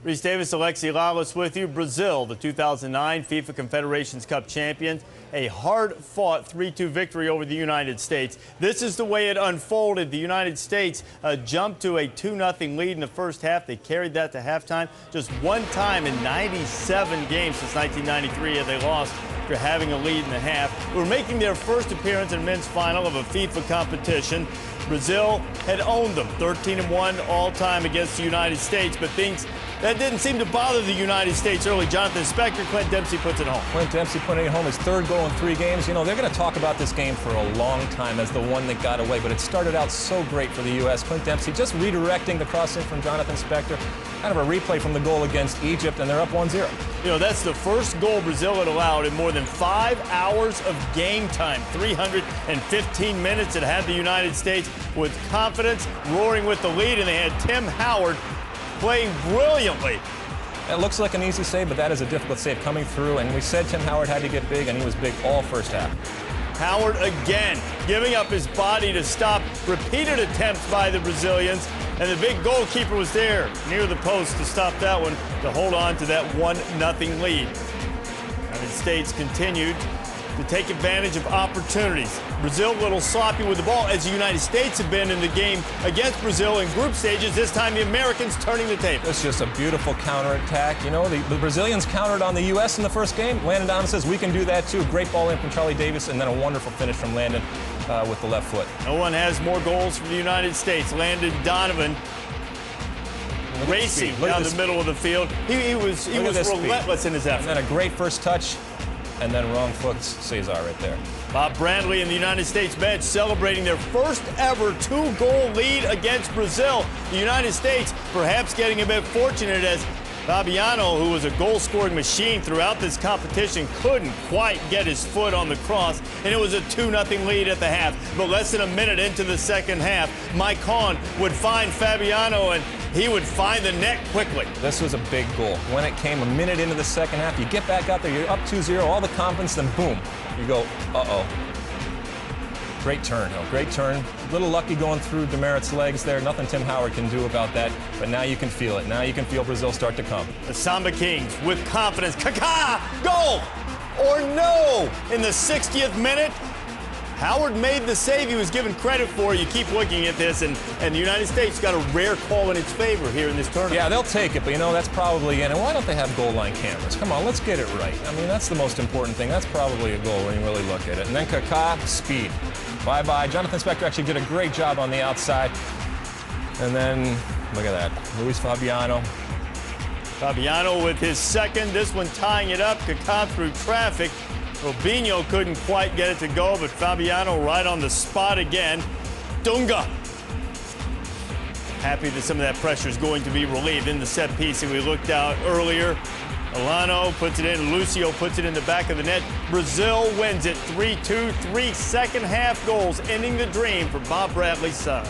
Reese Davis, Alexi Lalas with you. Brazil, the 2009 FIFA Confederations Cup champions. A hard-fought 3-2 victory over the United States. This is the way it unfolded. The United States jumped to a 2-0 lead in the first half. They carried that to halftime. Just one time in 97 games since 1993 have they lost after having a lead in the half. They were making their first appearance in men's final of a FIFA competition. Brazil had owned them, 13-1 all-time against the United States, but things that didn't seem to bother the United States early. Jonathan Spector, Clint Dempsey puts it home. Clint Dempsey putting it home, his third goal in 3 games. You know, they're going to talk about this game for a long time as the one that got away, but it started out so great for the U.S. Clint Dempsey just redirecting the cross-in from Jonathan Spector. Kind of a replay from the goal against Egypt, and they're up 1-0. You know, that's the first goal Brazil had allowed in more than 5 hours of game time. 315 minutes it had the United States with confidence, roaring with the lead, and they had Tim Howard playing brilliantly. It looks like an easy save, but that is a difficult save coming through, and we said Tim Howard had to get big, and he was big all first half. Howard again giving up his body to stop repeated attempts by the Brazilians, and the big goalkeeper was there near the post to stop that one, to hold on to that 1-0 lead. The United States continued to take advantage of opportunities. Brazil a little sloppy with the ball, as the United States have been in the game against Brazil in group stages. This time the Americans turning the table. It's just a beautiful counterattack. You know, the Brazilians countered on the U.S. in the first game. Landon Donovan says we can do that too. Great ball in from Charlie Davis, and then a wonderful finish from Landon with the left foot. No one has more goals for the United States. Landon Donovan racing down the middle of the field. He was relentless in his effort. And then a great first touch, and then wrong foot César right there. Bob Bradley and the United States bench celebrating their first ever 2-goal lead against Brazil. The United States perhaps getting a bit fortunate, as Fabiano, who was a goal-scoring machine throughout this competition, couldn't quite get his foot on the cross, and it was a 2-0 lead at the half. But less than a minute into the second half, Maicon would find Fabiano, and he would find the net quickly. This was a big goal. When it came a minute into the second half, you get back out there, you're up 2-0, all the confidence, then boom, you go, uh-oh. Great turn, though. Great turn. A little lucky going through DeMerit3's legs there. Nothing Tim Howard can do about that. But now you can feel it. Now you can feel Brazil start to come. The Samba Kings with confidence. Kaká! Goal! Or no! In the 60th minute, Howard made the save he was given credit for. You keep looking at this, and the United States got a rare call in its favor here in this tournament. Yeah, they'll take it, but you know, that's probably in. And why don't they have goal line cameras? Come on, let's get it right. I mean, that's the most important thing. That's probably a goal when you really look at it. And then Kaká, speed. Bye-bye. Jonathan Spector actually did a great job on the outside. And then, look at that, Fabiano. Fabiano with his second, this one tying it up. Kaká through traffic. Robinho couldn't quite get it to go, but Fabiano right on the spot again. Dunga. Happy that some of that pressure is going to be relieved in the set piece that we looked out earlier. Alano puts it in. Lucio puts it in the back of the net. Brazil wins it 3-2. 3 second-half goals, ending the dream for Bob Bradley's side.